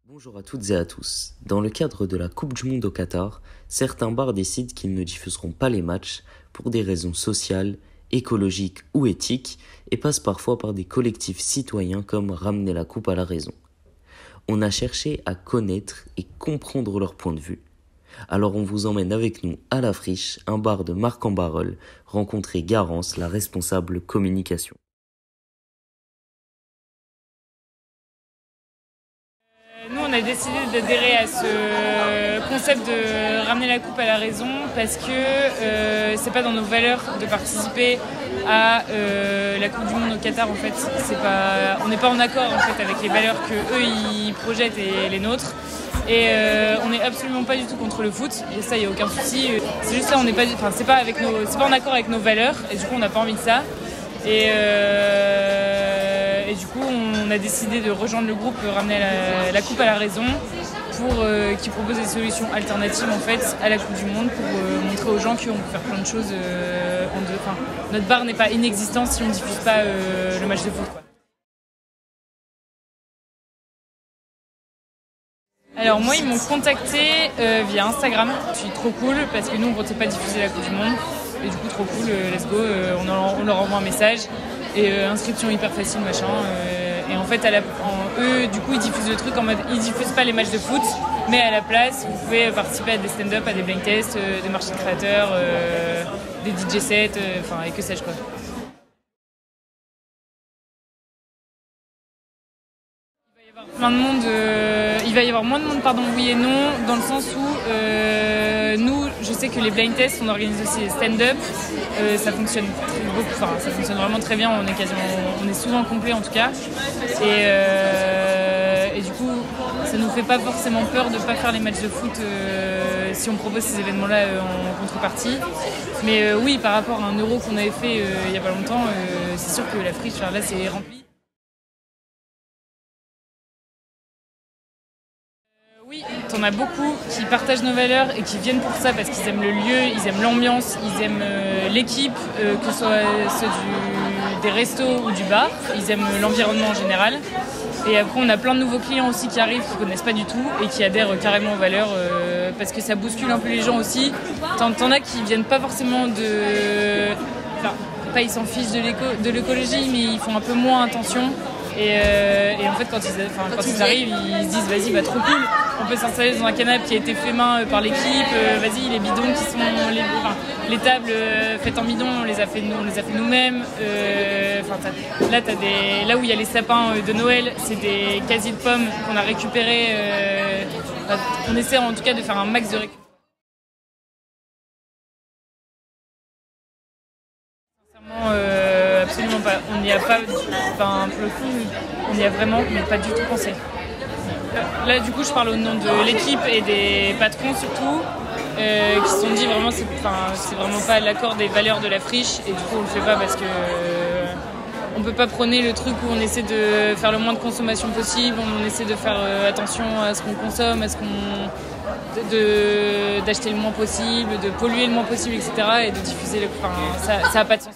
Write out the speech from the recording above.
Bonjour à toutes et à tous. Dans le cadre de la Coupe du Monde au Qatar, certains bars décident qu'ils ne diffuseront pas les matchs pour des raisons sociales, écologiques ou éthiques et passent parfois par des collectifs citoyens comme Ramener la Coupe à la raison. On a cherché à connaître et comprendre leur point de vue. Alors on vous emmène avec nous à La Friche, un bar de Marc-en-Barœul, rencontrer Garance, la responsable communication. Nous, on a décidé d'adhérer à ce concept de ramener la coupe à la raison parce que c'est pas dans nos valeurs de participer à la Coupe du Monde au Qatar. En fait, on n'est pas en accord en fait avec les valeurs que eux ils projettent et les nôtres. Et on n'est absolument pas du tout contre le foot. Et ça, il y a aucun souci. C'est juste ça, c'est pas en accord avec nos valeurs. Et du coup, on n'a pas envie de ça. Et du coup, on a décidé de rejoindre le groupe Ramener la coupe à la raison pour qui propose des solutions alternatives en fait à la Coupe du Monde pour montrer aux gens qu'on peut faire plein de choses en deux. Enfin, notre bar n'est pas inexistant si on ne diffuse pas le match de foot, quoi. Alors moi, ils m'ont contacté via Instagram. Je suis trop cool parce que nous, on ne comptait pas diffuser la Coupe du Monde. Et du coup, trop cool, let's go, on leur envoie un message. Et inscription hyper facile, machin. Et en fait, eux, du coup, ils diffusent le truc en mode, ils diffusent pas les matchs de foot, mais à la place, vous pouvez participer à des stand-up, à des blind tests, des marchés de créateurs, des DJ sets, et que sais-je quoi. Il va y avoir moins de monde, oui et non, dans le sens où nous, je sais que les blind tests, on organise aussi les stand-up, ça fonctionne ça fonctionne vraiment très bien, on est souvent complet en tout cas, et du coup, ça nous fait pas forcément peur de pas faire les matchs de foot si on propose ces événements-là en contrepartie. Mais oui, par rapport à un euro qu'on avait fait il y a pas longtemps, c'est sûr que la friche, là, c'est rempli. Oui, t'en as beaucoup qui partagent nos valeurs et qui viennent pour ça parce qu'ils aiment le lieu, ils aiment l'ambiance, ils aiment l'équipe, que ce soit ceux des restos ou du bar, ils aiment l'environnement en général. Et après, on a plein de nouveaux clients aussi qui arrivent, qui connaissent pas du tout et qui adhèrent carrément aux valeurs parce que ça bouscule un peu les gens aussi. T'en as qui viennent pas forcément ils s'en fichent de l'écologie, mais ils font un peu moins attention. Et en fait, quand ils arrivent, ils se disent vas-y, trop cool, on peut s'installer dans un canapé qui a été fait main par l'équipe, vas-y, les bidons qui sont les tables faites en bidon, on les a fait nous-mêmes. Là où il y a les sapins de Noël, c'est des casiers de pommes qu'on a récupérés. On essaie en tout cas de faire un max de récupération. Absolument pas. On n'y a pas, pour le coup, on y a vraiment, mais pas du tout pensé. Là, du coup, je parle au nom de l'équipe et des patrons surtout, qui se sont dit vraiment, c'est vraiment pas l'accord des valeurs de la friche, et du coup, on le fait pas parce que on peut pas prôner le truc où on essaie de faire le moins de consommation possible, on essaie de faire attention à ce qu'on consomme, d'acheter le moins possible, de polluer le moins possible, etc. et de diffuser ça a pas de sens.